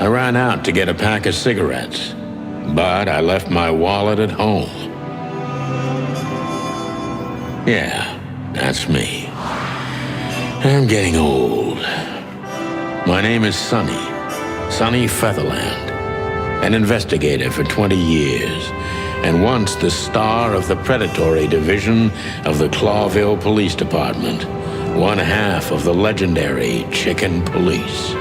I ran out to get a pack of cigarettes, but I left my wallet at home. Yeah, that's me. I'm getting old. My name is Sonny Featherland, an investigator for 20 years, and once the star of the predatory division of the Clawville Police Department, one half of the legendary Chicken Police.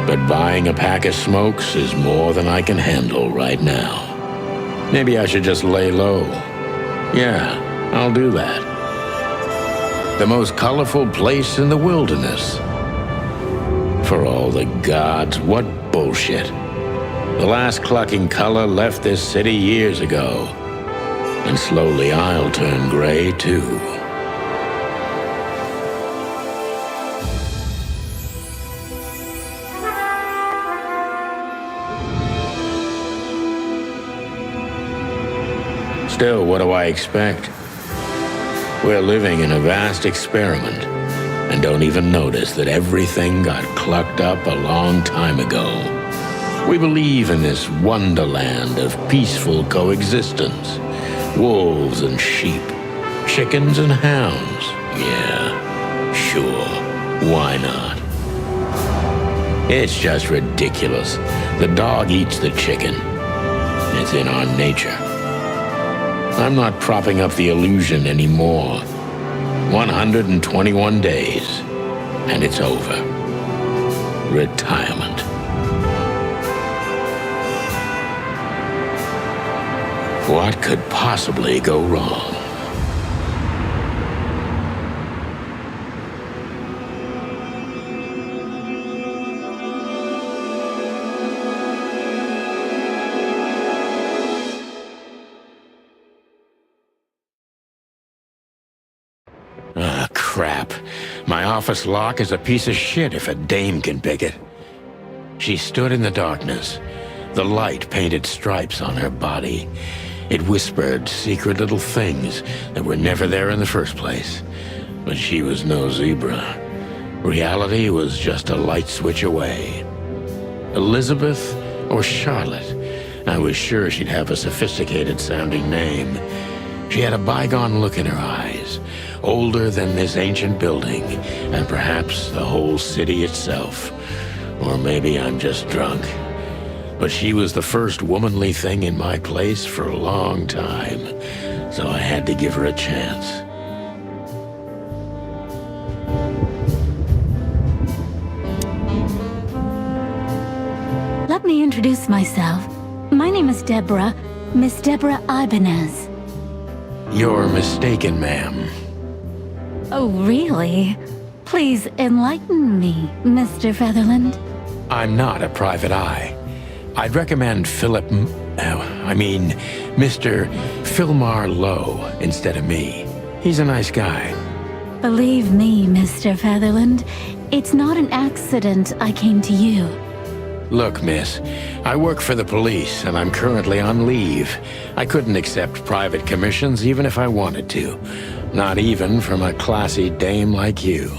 But buying a pack of smokes is more than I can handle right now. Maybe I should just lay low. Yeah, I'll do that. The most colorful place in the wilderness. For all the gods, what bullshit. The last clucking color left this city years ago. And slowly I'll turn gray too. Still, what do I expect? We're living in a vast experiment, and don't even notice that everything got clucked up a long time ago. We believe in this wonderland of peaceful coexistence. Wolves and sheep, chickens and hounds. Yeah, sure, why not? It's just ridiculous. The dog eats the chicken. It's in our nature. I'm not propping up the illusion anymore. 121 days, and it's over. Retirement. What could possibly go wrong? Ah, crap. My office lock is a piece of shit if a dame can pick it. She stood in the darkness. The light painted stripes on her body. It whispered secret little things that were never there in the first place. But she was no zebra. Reality was just a light switch away. Elizabeth or Charlotte? I was sure she'd have a sophisticated-sounding name. She had a bygone look in her eyes, older than this ancient building, and perhaps the whole city itself. Or maybe I'm just drunk. But she was the first womanly thing in my place for a long time, so I had to give her a chance. Let me introduce myself. My name is Deborah, Miss Deborah Ibanez. You're mistaken, ma'am. Oh, really? Please enlighten me, Mr. Featherland. I'm not a private eye. I'd recommend Mr. Philmar Lowe instead of me. He's a nice guy. Believe me, Mr. Featherland, it's not an accident I came to you. Look, miss, I work for the police, and I'm currently on leave. I couldn't accept private commissions even if I wanted to. Not even from a classy dame like you.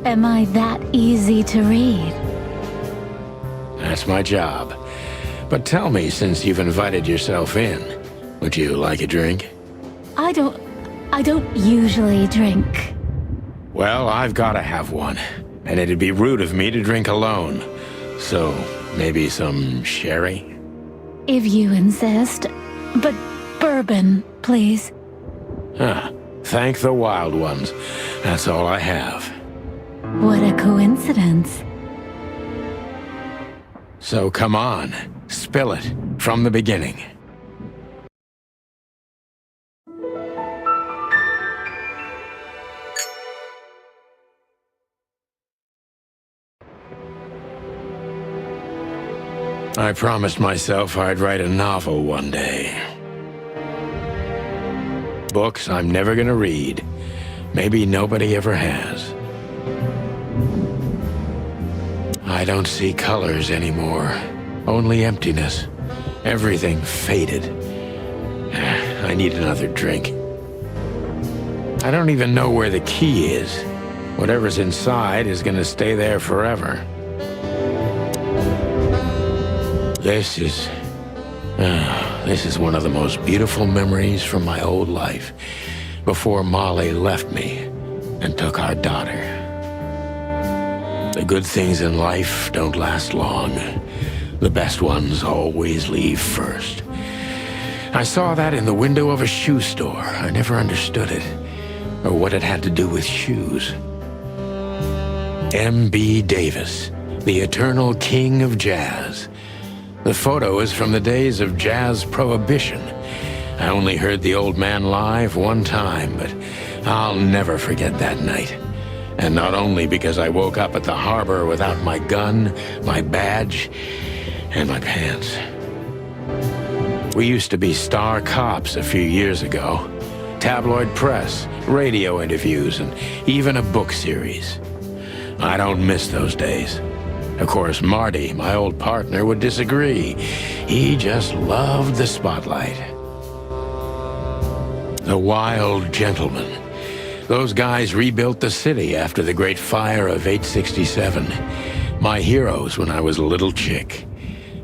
Am I that easy to read? That's my job. But tell me, since you've invited yourself in, would you like a drink? I don't usually drink. Well, I've gotta have one, and it'd be rude of me to drink alone. So, maybe some sherry? If you insist. But bourbon, please. Thank the wild ones. That's all I have. What a coincidence. So come on, spill it from the beginning. I promised myself I'd write a novel one day. Books I'm never gonna read. Maybe nobody ever has. I don't see colors anymore. Only emptiness. Everything faded. I need another drink. I don't even know where the key is. Whatever's inside is gonna stay there forever. This is... this is one of the most beautiful memories from my old life, before Molly left me and took our daughter. The good things in life don't last long. The best ones always leave first. I saw that in the window of a shoe store. I never understood it, or what it had to do with shoes. M.B. Davis, the eternal king of jazz. The photo is from the days of jazz prohibition. I only heard the old man live one time, but I'll never forget that night. And not only because I woke up at the harbor without my gun, my badge, and my pants. We used to be star cops a few years ago. Tabloid press, radio interviews, and even a book series. I don't miss those days. Of course, Marty, my old partner, would disagree. He just loved the spotlight. The Wild Gentlemen. Those guys rebuilt the city after the Great Fire of 867. My heroes when I was a little chick.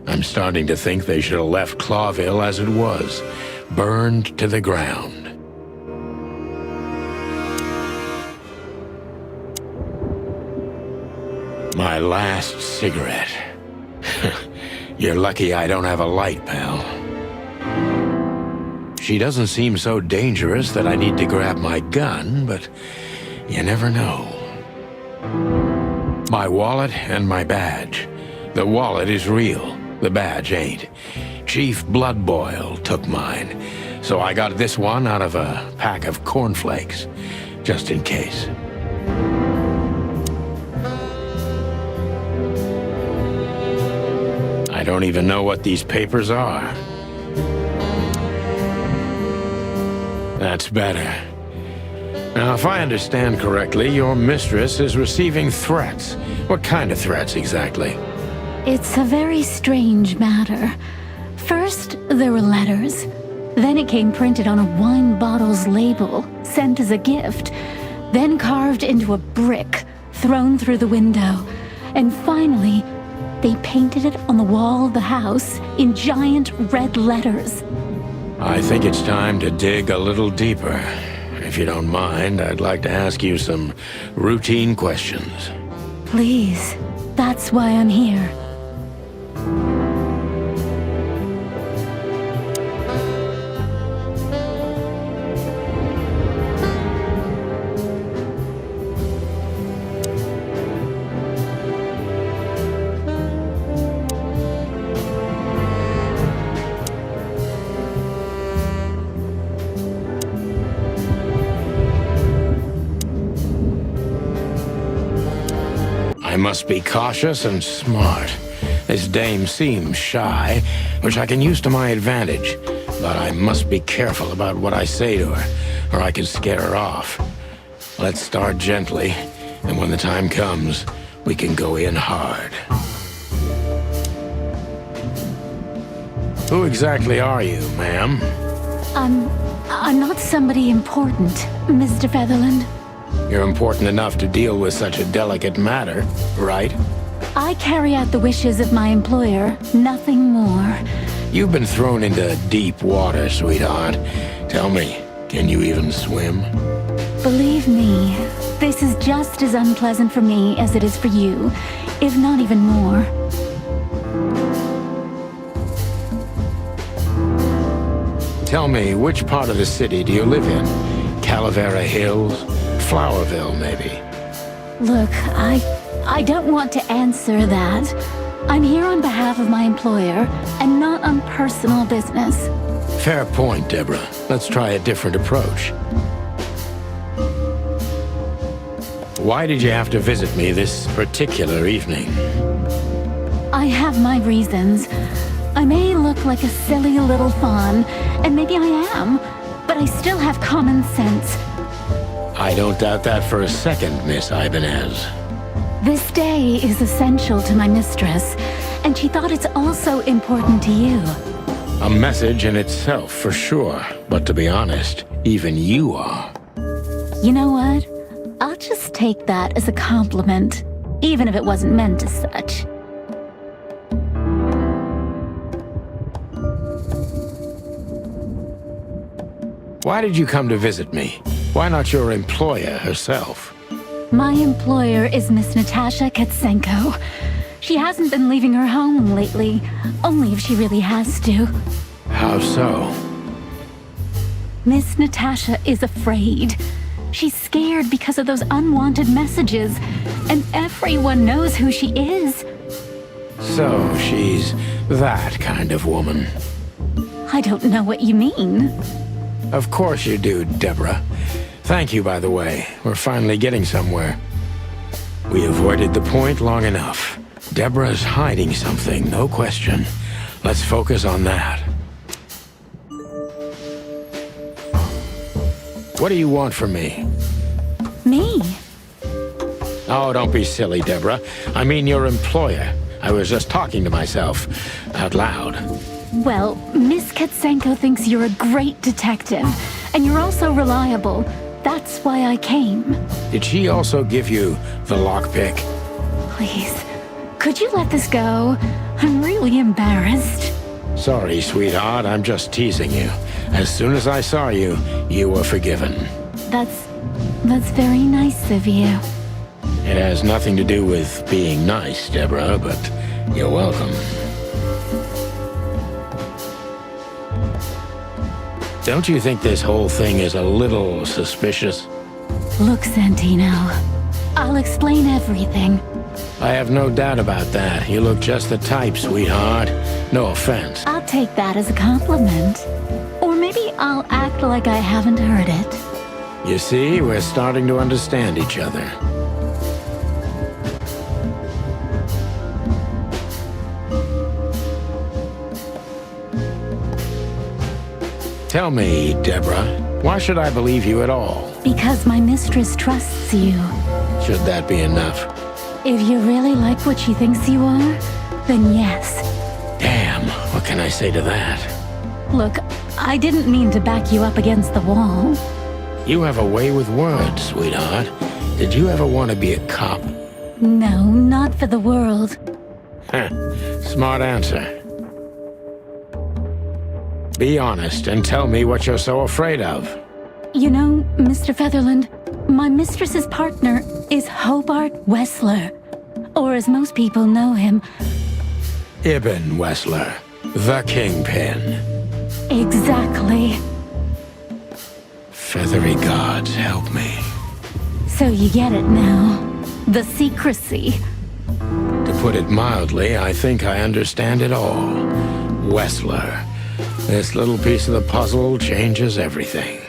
I'm starting to think they should have left Clawville as it was, burned to the ground. My last cigarette. You're lucky I don't have a light, pal. She doesn't seem so dangerous that I need to grab my gun, but you never know. My wallet and my badge. The wallet is real, the badge ain't. Chief Bloodboil took mine, so I got this one out of a pack of cornflakes, just in case. I don't even know what these papers are. That's better. Now, if I understand correctly, your mistress is receiving threats. What kind of threats, exactly? It's a very strange matter. First, there were letters. Then it came printed on a wine bottle's label, sent as a gift. Then carved into a brick, thrown through the window. And finally, they painted it on the wall of the house in giant red letters. I think it's time to dig a little deeper. If you don't mind, I'd like to ask you some routine questions. Please, that's why I'm here. I must be cautious and smart. This dame seems shy, which I can use to my advantage. But I must be careful about what I say to her, or I can scare her off. Let's start gently, and when the time comes, we can go in hard. Who exactly are you, ma'am? I'm not somebody important, Mr. Featherland. You're important enough to deal with such a delicate matter, right? I carry out the wishes of my employer, nothing more. You've been thrown into deep water, sweetheart. Tell me, can you even swim? Believe me, this is just as unpleasant for me as it is for you, if not even more. Tell me, which part of the city do you live in? Calavera Hills? Flowerville, maybe? Look, I don't want to answer that. I'm here on behalf of my employer, and not on personal business. Fair point, Deborah. Let's try a different approach. Why did you have to visit me this particular evening? I have my reasons. I may look like a silly little fawn, and maybe I am, but I still have common sense. I don't doubt that for a second, Miss Ibanez. This day is essential to my mistress, and she thought it's also important to you. A message in itself, for sure. But to be honest, even you are. You know what? I'll just take that as a compliment, even if it wasn't meant as such. Why did you come to visit me? Why not your employer herself? My employer is Miss Natasha Katsenko. She hasn't been leaving her home lately, only if she really has to. How so? Miss Natasha is afraid. She's scared because of those unwanted messages, and everyone knows who she is. So she's that kind of woman. I don't know what you mean. Of course you do, Deborah. Thank you, by the way. We're finally getting somewhere. We avoided the point long enough. Deborah's hiding something, no question. Let's focus on that. What do you want from me? Me? Oh, don't be silly, Deborah. I mean your employer. I was just talking to myself, out loud. Well, Miss Katsenko thinks you're a great detective, and you're also reliable. That's why I came. Did she also give you the lockpick? Please, could you let this go? I'm really embarrassed. Sorry, sweetheart, I'm just teasing you. As soon as I saw you, you were forgiven. That's very nice of you. It has nothing to do with being nice, Deborah, but you're welcome. Don't you think this whole thing is a little suspicious? Look, Santino, I'll explain everything. I have no doubt about that. You look just the type, sweetheart. No offense. I'll take that as a compliment. Or maybe I'll act like I haven't heard it. You see, we're starting to understand each other. Tell me, Deborah, why should I believe you at all? Because my mistress trusts you. Should that be enough? If you really like what she thinks you are, then yes. Damn, what can I say to that? Look, I didn't mean to back you up against the wall. You have a way with words, sweetheart. Did you ever want to be a cop? No, not for the world. Heh, smart answer. Be honest and tell me what you're so afraid of. You know, Mr. Featherland, my mistress's partner is Hobart Wessler. Or as most people know him... Ibn Wessler, the Kingpin. Exactly. Feathery gods, help me. So you get it now. The secrecy. To put it mildly, I think I understand it all. Wessler. This little piece of the puzzle changes everything.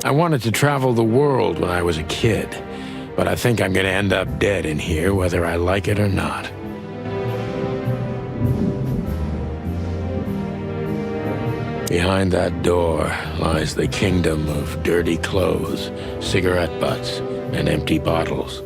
I wanted to travel the world when I was a kid, but I think I'm gonna end up dead in here whether I like it or not. Behind that door lies the kingdom of dirty clothes, cigarette butts, and empty bottles.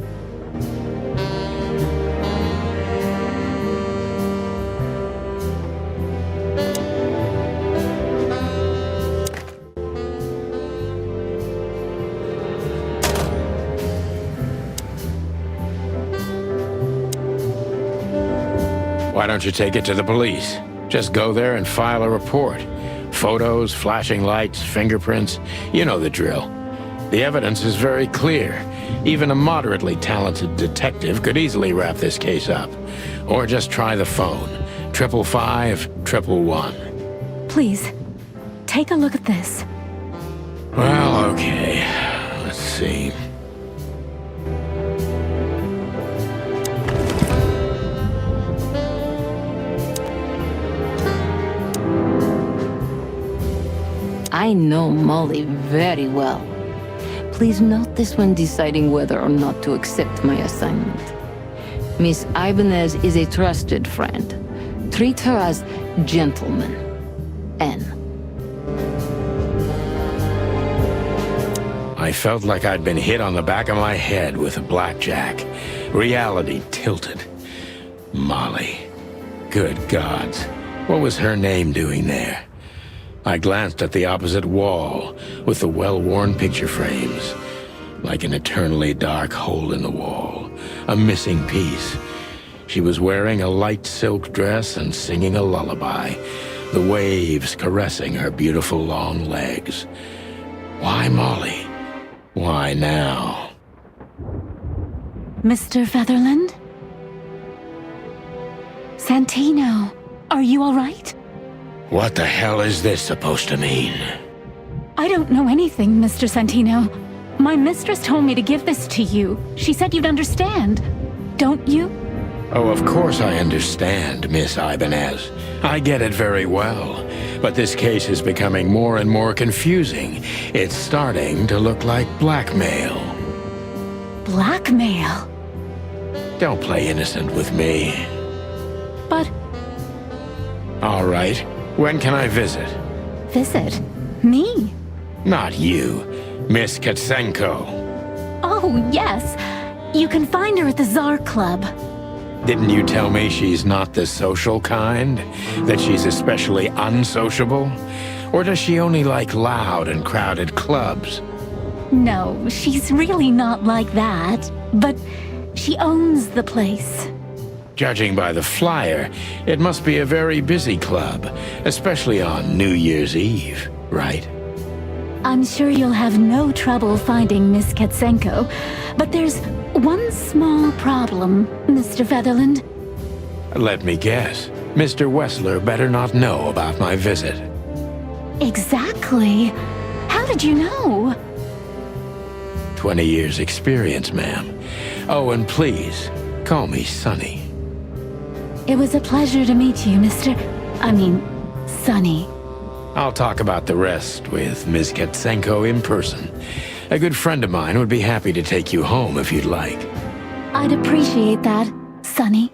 Why don't you take it to the police? Just go there and file a report. Photos, flashing lights, fingerprints, you know the drill. The evidence is very clear. Even a moderately talented detective could easily wrap this case up. Or just try the phone. 555-111. Please, take a look at this. Well, okay. Let's see. I know Molly very well. Please note this when deciding whether or not to accept my assignment. Miss Ibanez is a trusted friend. Treat her as gentleman. N. I felt like I'd been hit on the back of my head with a blackjack. Reality tilted. Molly. Good gods. What was her name doing there? I glanced at the opposite wall with the well-worn picture frames. Like an eternally dark hole in the wall, a missing piece. She was wearing a light silk dress and singing a lullaby, the waves caressing her beautiful long legs. Why Molly? Why now? Mr. Featherland? Santino, are you all right? What the hell is this supposed to mean? I don't know anything, Mr. Santino. My mistress told me to give this to you. She said you'd understand. Don't you? Oh, of course I understand, Miss Ibanez. I get it very well. But this case is becoming more and more confusing. It's starting to look like blackmail. Blackmail? Don't play innocent with me. But... All right. When can I visit? Visit? Me? Not you. Miss Katsenko. Oh, yes. You can find her at the Tsar Club. Didn't you tell me she's not the social kind? That she's especially unsociable? Or does she only like loud and crowded clubs? No, she's really not like that. But she owns the place. Judging by the flyer, it must be a very busy club, especially on New Year's Eve, right? I'm sure you'll have no trouble finding Miss Katsenko, but there's one small problem, Mr. Featherland. Let me guess. Mr. Wessler better not know about my visit. Exactly. How did you know? 20 years experience, ma'am. Oh, and please, call me Sonny. It was a pleasure to meet you, Sonny. I'll talk about the rest with Ms. Katsenko in person. A good friend of mine would be happy to take you home if you'd like. I'd appreciate that, Sonny.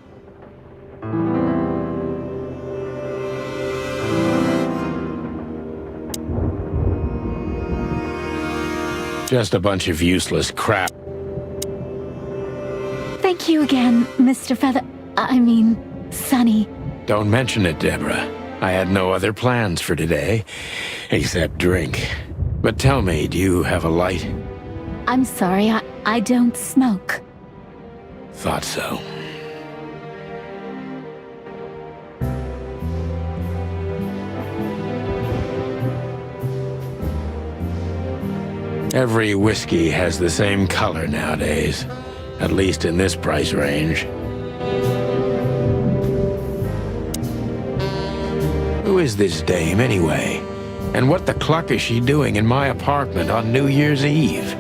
Just a bunch of useless crap. Thank you again, Mr. Sonny. Don't mention it, Deborah. I had no other plans for today, except drink. But tell me, do you have a light? I'm sorry, I don't smoke. Thought so. Every whiskey has the same color nowadays, at least in this price range. Who is this dame, anyway? And what the cluck is she doing in my apartment on New Year's Eve?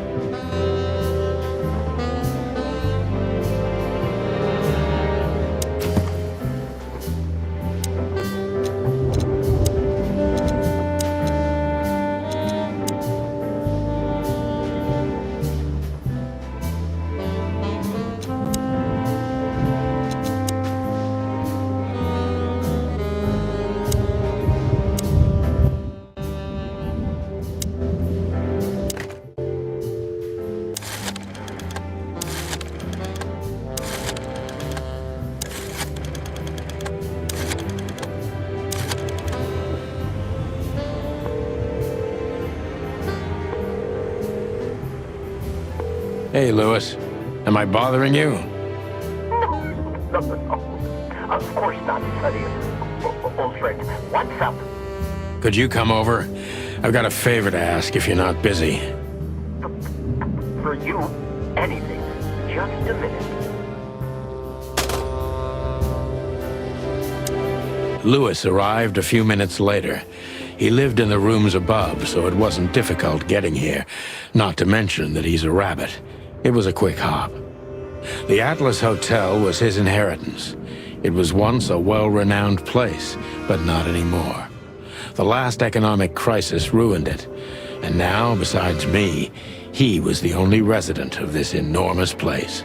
Hey, Lewis. Am I bothering you? No. Of course not, Sonny. Old friend, what's up? Could you come over? I've got a favor to ask if you're not busy. For you, anything. Just a minute. Lewis arrived a few minutes later. He lived in the rooms above, so it wasn't difficult getting here, not to mention that he's a rabbit. It was a quick hop. The Atlas Hotel was his inheritance. It was once a well-renowned place, but not anymore. The last economic crisis ruined it, and now, besides me, he was the only resident of this enormous place.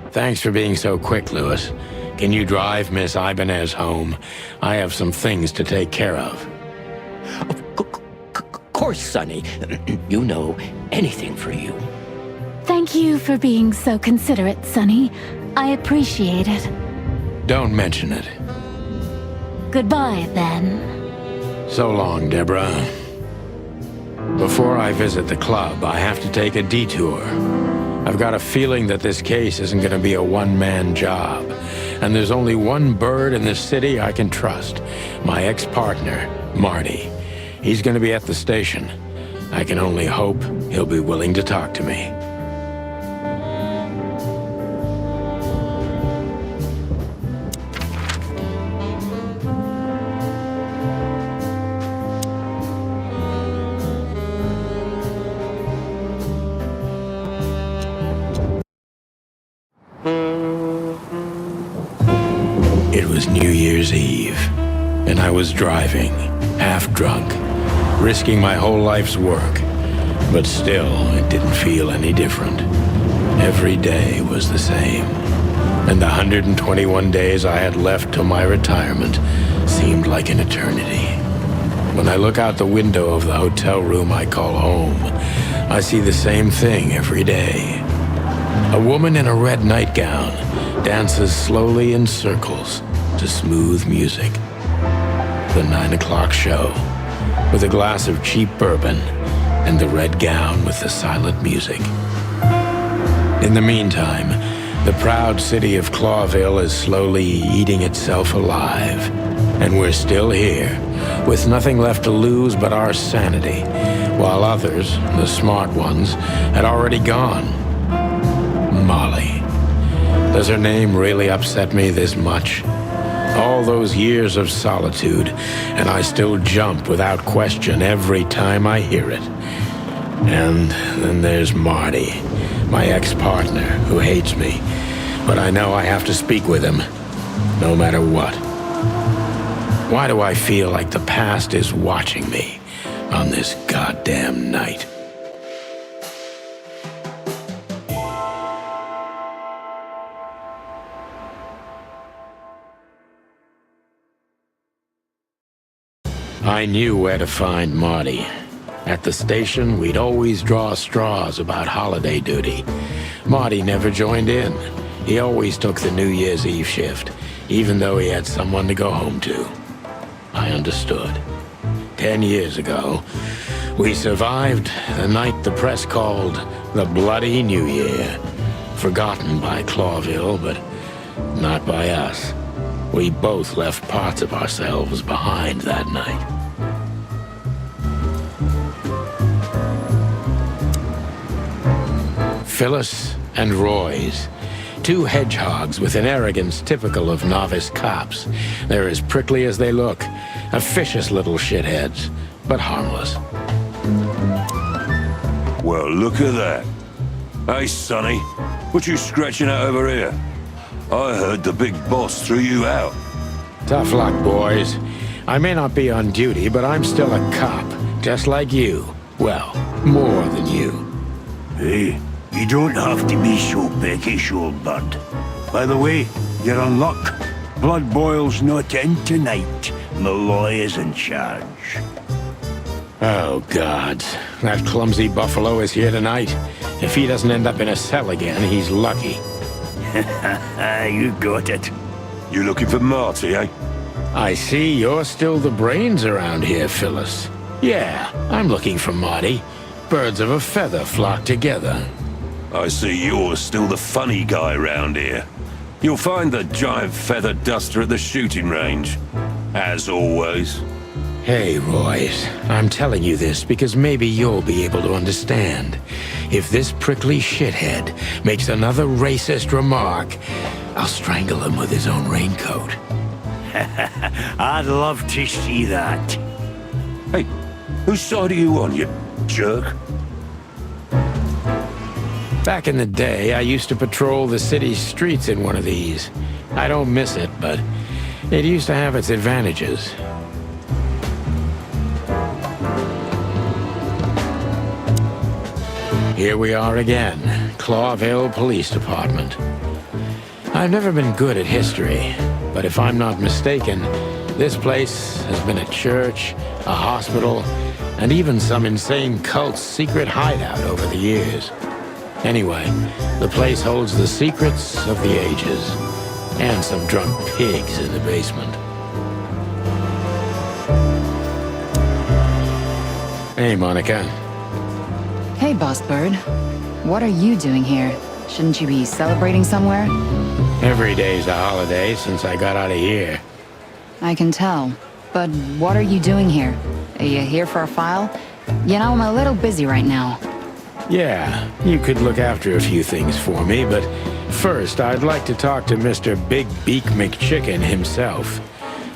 Thanks for being so quick, Lewis. Can you drive Miss Ibanez home? I have some things to take care of. Of course, Sonny. You know, anything for you. Thank you for being so considerate, Sonny. I appreciate it. don't mention it. Goodbye, then. So long, Deborah. Before I visit the club, I have to take a detour. I've got a feeling that this case isn't going to be a one-man job. And there's only one bird in this city I can trust. My ex-partner, Marty. He's going to be at the station. I can only hope he'll be willing to talk to me. It was New Year's Eve, and I was driving, half drunk, risking my whole life's work. But still, it didn't feel any different. Every day was the same. And the 121 days I had left till my retirement seemed like an eternity. When I look out the window of the hotel room I call home, I see the same thing every day. A woman in a red nightgown dances slowly in circles to smooth music. The 9 o'clock show, with a glass of cheap bourbon and the red gown with the silent music. In the meantime, the proud city of Clawville is slowly eating itself alive. And we're still here, with nothing left to lose but our sanity, while others, the smart ones, had already gone. Molly. Does her name really upset me this much? All those years of solitude, and I still jump without question every time I hear it. And then there's Marty, my ex-partner, who hates me. But I know I have to speak with him, no matter what. Why do I feel like the past is watching me on this goddamn night? I knew where to find Marty. At the station, we'd always draw straws about holiday duty. Marty never joined in. He always took the New Year's Eve shift, even though he had someone to go home to. I understood. 10 years ago, we survived the night the press called the Bloody New Year. Forgotten by Clawville, but not by us. We both left parts of ourselves behind that night. Phyllis and Roy's. Two hedgehogs with an arrogance typical of novice cops. They're as prickly as they look. Officious little shitheads, but harmless. Well, look at that. Hey, Sonny, what you scratching at over here? I heard the big boss threw you out. Tough luck, boys. I may not be on duty, but I'm still a cop, just like you. Well, more than you. Hey, you don't have to be so peckish, old bird. By the way, you're on luck. Blood Boil's not in tonight. Malloy is in charge. Oh, God. That clumsy buffalo is here tonight. If he doesn't end up in a cell again, he's lucky. You got it. You looking for Marty, eh? I see you're still the brains around here, Phyllis. Yeah, I'm looking for Marty. Birds of a feather flock together. I see you're still the funny guy round here. You'll find the giant feather duster at the shooting range. As always. Hey, Royce, I'm telling you this because maybe you'll be able to understand. If this prickly shithead makes another racist remark, I'll strangle him with his own raincoat. I'd love to see that. Hey, whose side are you on, you jerk? Back in the day, I used to patrol the city streets in one of these. I don't miss it, but it used to have its advantages. Here we are again, Clawville Police Department. I've never been good at history, but if I'm not mistaken, this place has been a church, a hospital, and even some insane cult's secret hideout over the years. Anyway, the place holds the secrets of the ages. And some drunk pigs in the basement. Hey, Monica. Hey, Boss Bird. What are you doing here? Shouldn't you be celebrating somewhere? Every day's a holiday since I got out of here. I can tell. But what are you doing here? Are you here for a file? You know, I'm a little busy right now. Yeah, you could look after a few things for me, but first I'd like to talk to Mr. Big Beak McChicken himself.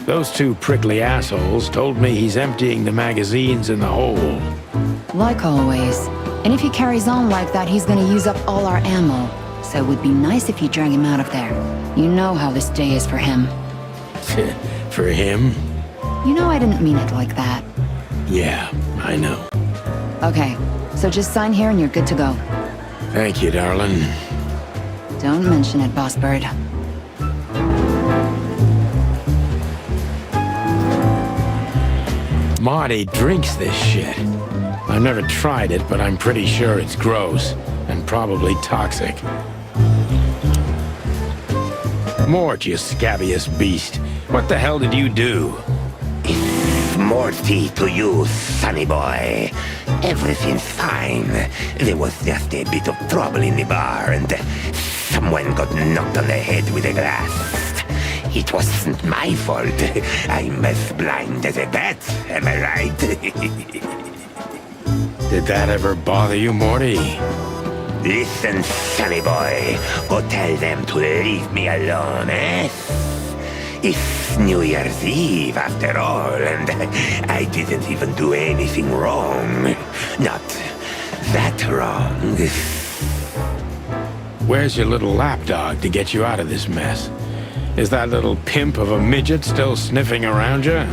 Those two prickly assholes told me he's emptying the magazines in the hole. Like always. And if he carries on like that, he's gonna use up all our ammo. So it would be nice if you drag him out of there. You know how this day is for him. For him? You know I didn't mean it like that. Yeah, I know. Okay, so just sign here and you're good to go. Thank you, darling. Don't mention it, Boss Bird. Marty drinks this shit. I've never tried it, but I'm pretty sure it's gross and probably toxic. Mort, you scabbiest beast. What the hell did you do? It's Morty to you, sonny boy. Everything's fine. There was just a bit of trouble in the bar, and someone got knocked on the head with a glass. It wasn't my fault. I'm as blind as a bat, am I right? Did that ever bother you, Morty? Listen, sonny boy. Go tell them to leave me alone, eh? It's New Year's Eve, after all, and I didn't even do anything wrong. Not that wrong. Where's your little lapdog to get you out of this mess? Is that little pimp of a midget still sniffing around you?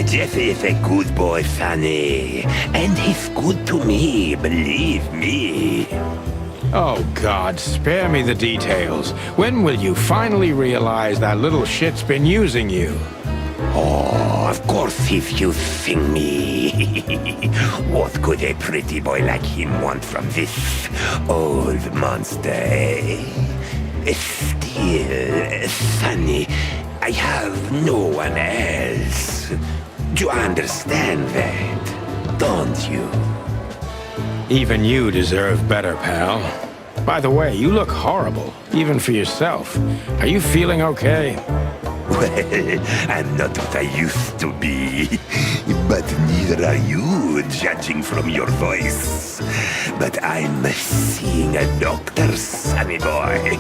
Jeffy is a good boy, Sonny. And he's good to me, believe me. Oh, God, spare me the details. When will you finally realize that little shit's been using you? Oh, of course he's using me. What could a pretty boy like him want from this old monster, eh? Still, Sonny, I have no one else. Do you understand that? Don't you? Even you deserve better, pal. By the way, you look horrible, even for yourself. Are you feeling okay? Well, I'm not what I used to be. But neither are you, judging from your voice. But I'm seeing a doctor, sonny boy.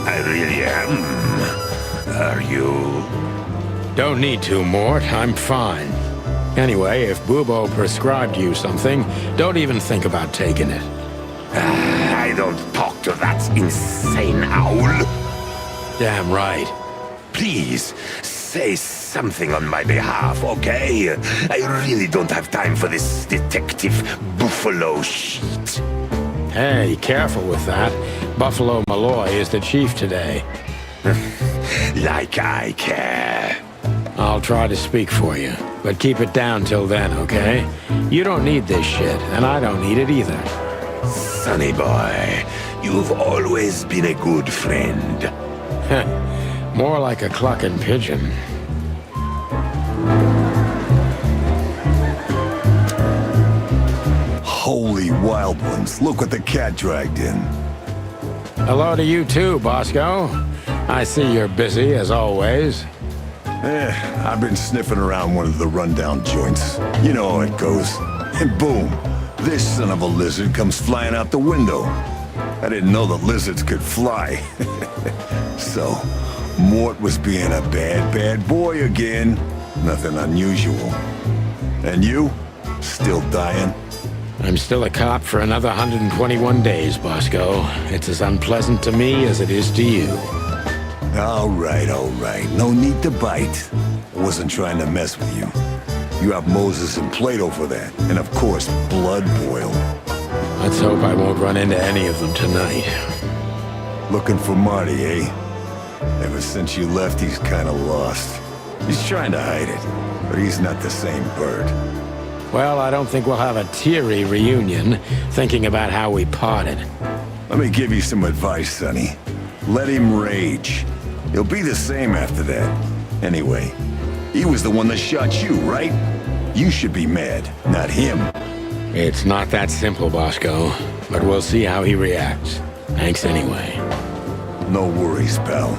I really am. Are you? Don't need to, Mort. I'm fine. Anyway, if Bubo prescribed you something, don't even think about taking it. I don't talk to that insane owl. Damn right. Please, say something on my behalf, okay? I really don't have time for this Detective Buffalo shit. Hey, careful with that. Buffalo Malloy is the chief today. Like I care. I'll try to speak for you, but keep it down till then, okay? You don't need this shit, and I don't need it either. Sonny boy, you've always been a good friend. More like a clucking pigeon. Holy wild ones, look what the cat dragged in. Hello to you too, Bosco. I see you're busy, as always. I've been sniffing around one of the rundown joints. You know how it goes. And boom, this son of a lizard comes flying out the window. I didn't know that lizards could fly. So, Mort was being a bad boy again. Nothing unusual. And you? Still dying? I'm still a cop for another 121 days, Bosco. It's as unpleasant to me as it is to you. All right. No need to bite. I wasn't trying to mess with you. You have Moses and Plato for that. And of course, Blood Boil. Let's hope I won't run into any of them tonight. Looking for Marty, eh? Ever since you left, he's kinda lost. He's trying to hide it, but he's not the same bird. Well, I don't think we'll have a teary reunion, thinking about how we parted. Let me give you some advice, Sonny. Let him rage. He'll be the same after that. Anyway, he was the one that shot you, right? You should be mad, not him. It's not that simple, Bosco, but we'll see how he reacts. Thanks anyway. No worries, pal.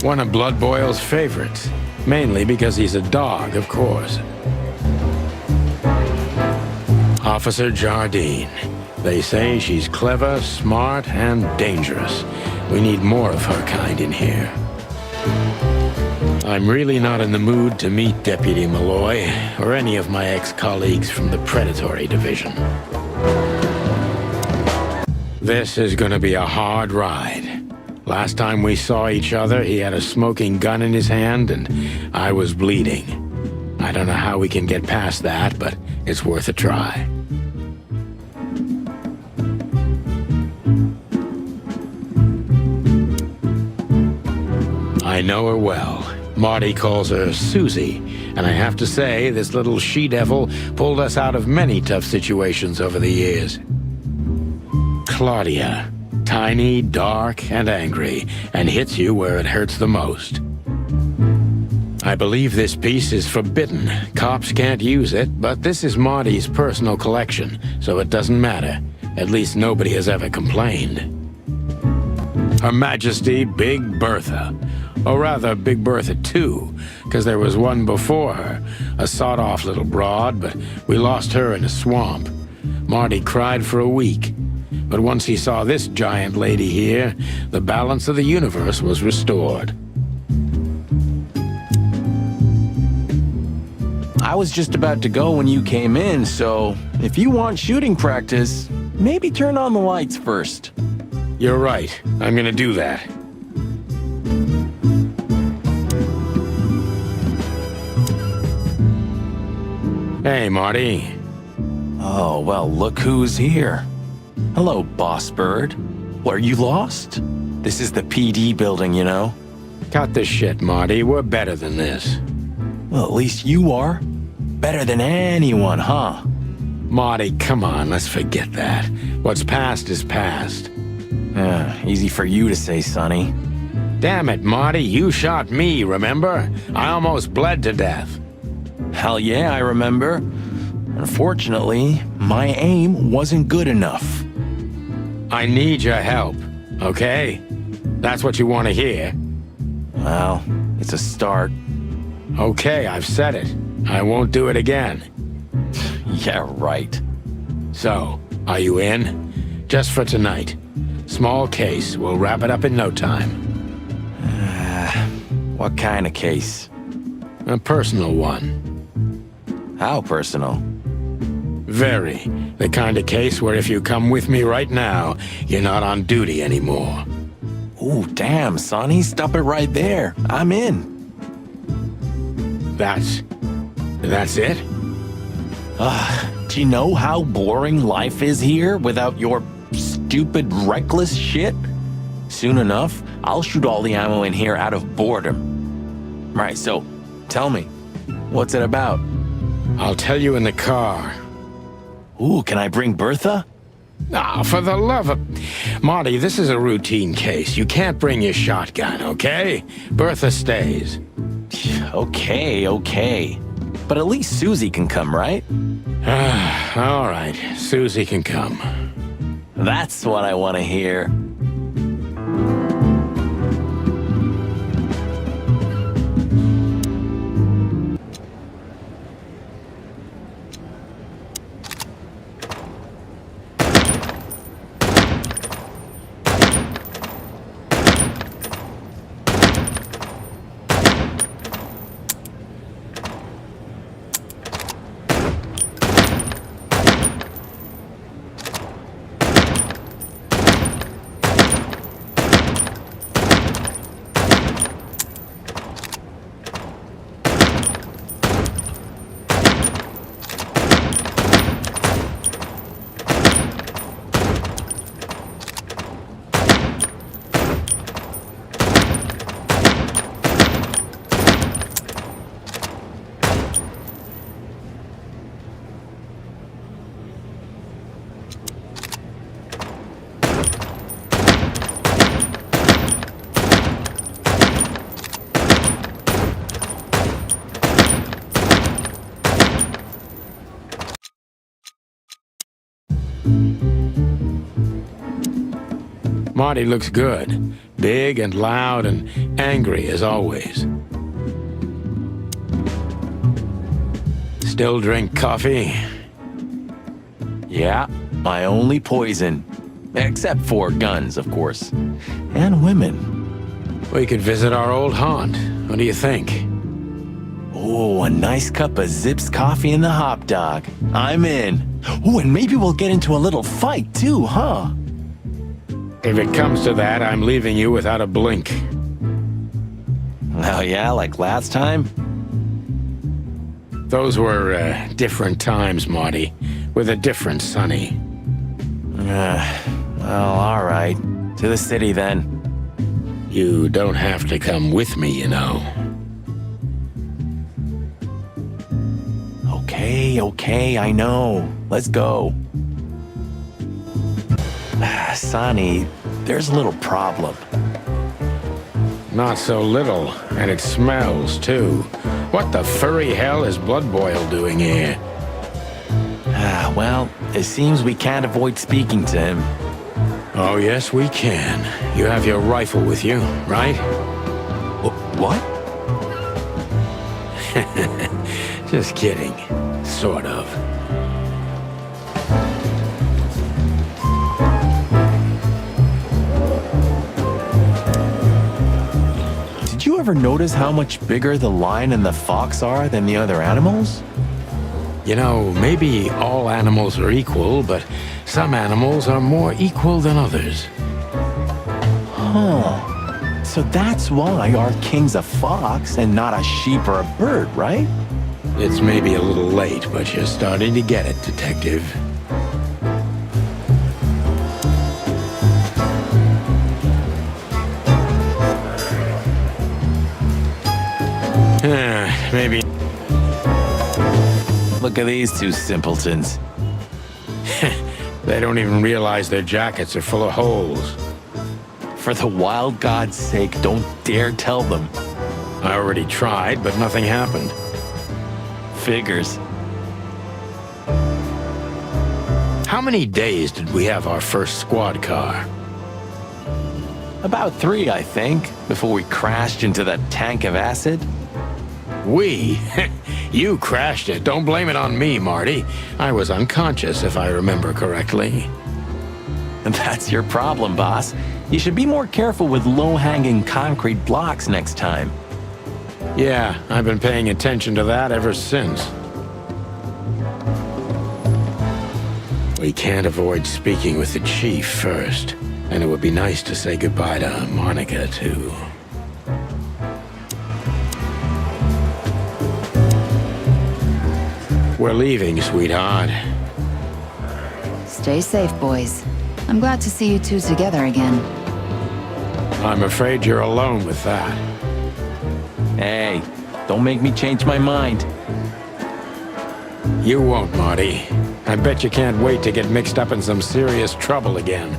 One of Blood Boyle's favorites. Mainly because he's a dog, of course. Officer Jardine. They say she's clever, smart, and dangerous. We need more of her kind in here. I'm really not in the mood to meet Deputy Malloy, or any of my ex-colleagues from the Predatory Division. This is gonna be a hard ride. Last time we saw each other, he had a smoking gun in his hand, and I was bleeding. I don't know how we can get past that, but it's worth a try. I know her well. Marty calls her Susie, and I have to say, this little she-devil pulled us out of many tough situations over the years. Claudia. Tiny, dark, and angry, and hits you where it hurts the most. I believe this piece is forbidden. Cops can't use it, but this is Marty's personal collection, so it doesn't matter. At least nobody has ever complained. Her Majesty Big Bertha. Or rather, Big Bertha II, because there was one before her, a sawed-off little broad, but we lost her in a swamp. Marty cried for a week. But once he saw this giant lady here, the balance of the universe was restored. I was just about to go when you came in, so if you want shooting practice, maybe turn on the lights first. You're right. I'm gonna do that. Hey, Marty. Oh, well, look who's here. Hello, Boss Bird. Were you lost? This is the PD building, you know. Cut the shit, Marty. We're better than this. Well, at least you are. Better than anyone, huh? Marty, come on, let's forget that. What's past is past. Easy for you to say, Sonny. Damn it, Marty, you shot me, remember? I almost bled to death. Hell yeah, I remember. Unfortunately, my aim wasn't good enough. I need your help, okay? That's what you want to hear. Well, it's a start. Okay, I've said it. I won't do it again. Yeah, right. So, are you in? Just for tonight. Small case. We'll wrap it up in no time. What kind of case? A personal one. How personal? Very. The kind of case where if you come with me right now, you're not on duty anymore. Ooh, damn, Sonny, stop it right there. I'm in. That's it? Do you know how boring life is here without your stupid, reckless shit? Soon enough, I'll shoot all the ammo in here out of boredom. Right, so, tell me, what's it about? I'll tell you in the car. Ooh, can I bring Bertha? Ah, for the love of... Marty, this is a routine case. You can't bring your shotgun, okay? Bertha stays. Okay. But at least Susie can come, right? All right, Susie can come. That's what I want to hear. Marty looks good. Big and loud and angry as always. Still drink coffee? Yeah, my only poison. Except for guns, of course. And women. We could visit our old haunt. What do you think? Oh, a nice cup of Zips coffee and the hot dog. I'm in. Oh, and maybe we'll get into a little fight too, huh? If it comes to that, I'm leaving you without a blink. Oh yeah, like last time? Those were different times, Marty, with a different Sonny. Well, all right. To the city then. You don't have to come with me, you know. Okay, I know. Let's go. Sonny, there's a little problem. Not so little, and it smells, too. What the furry hell is Blood Boil doing here? Well, it seems we can't avoid speaking to him. Oh, yes, we can. You have your rifle with you, right? What? Just kidding. Sort of. Did you ever notice how much bigger the lion and the fox are than the other animals? You know, maybe all animals are equal, but some animals are more equal than others. Huh. So that's why our king's a fox and not a sheep or a bird, right? It's maybe a little late, but you're starting to get it, Detective. Maybe. Look at these two simpletons. They don't even realize their jackets are full of holes. For the wild God's sake, don't dare tell them. I already tried, but nothing happened. Figures. How many days did we have our first squad car? About 3, I think, before we crashed into that tank of acid. We? You crashed it. Don't blame it on me, Marty. I was unconscious, if I remember correctly. And that's your problem, boss. You should be more careful with low-hanging concrete blocks next time. Yeah, I've been paying attention to that ever since. We can't avoid speaking with the chief first, and it would be nice to say goodbye to Monica, too. We're leaving, sweetheart. Stay safe, boys. I'm glad to see you two together again. I'm afraid you're alone with that. Hey, don't make me change my mind. You won't, Marty. I bet you can't wait to get mixed up in some serious trouble again.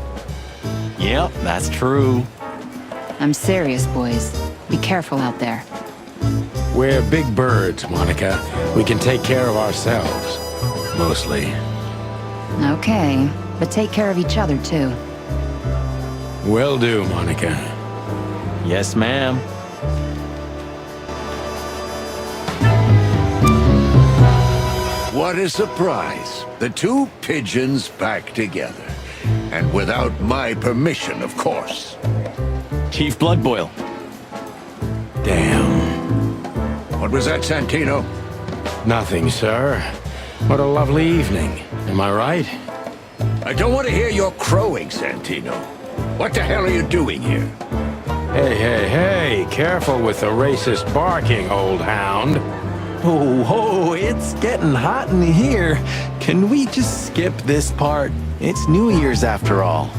Yep, that's true. I'm serious, boys. Be careful out there. We're big birds, Monica. We can take care of ourselves. Mostly. Okay, but take care of each other, too. Will do, Monica. Yes, ma'am. What a surprise. The two pigeons back together. And without my permission, of course. Chief Bloodboil. Damn. What was that, Santino? Nothing, sir. What a lovely evening. Am I right? I don't want to hear your crowing, Santino. What the hell are you doing here? Hey, careful with the racist barking, old hound. Oh, it's getting hot in here. Can we just skip this part? It's New Year's after all.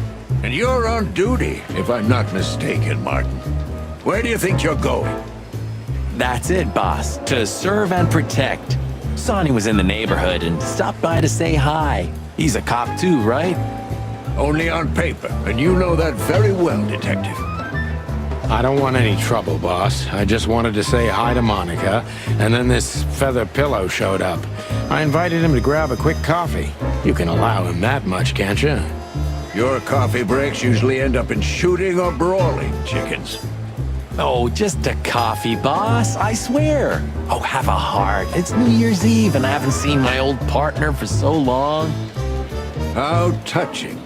And you're on duty, if I'm not mistaken, Martin. Where do you think you're going? That's it, boss. To serve and protect. Sonny was in the neighborhood and stopped by to say hi. He's a cop too, right? Only on paper, and you know that very well, Detective. I don't want any trouble, boss. I just wanted to say hi to Monica, and then this feather pillow showed up. I invited him to grab a quick coffee. You can allow him that much, can't you? Your coffee breaks usually end up in shooting or brawling chickens. Oh, just a coffee, boss, I swear. Oh, have a heart. It's New Year's Eve and I haven't seen my old partner for so long. How touching.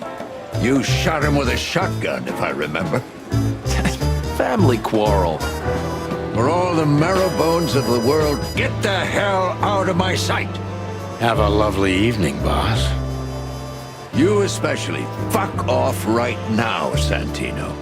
You shot him with a shotgun, if I remember. Family quarrel. For all the marrow bones of the world, get the hell out of my sight! Have a lovely evening, boss. You especially. Fuck off right now, Santino.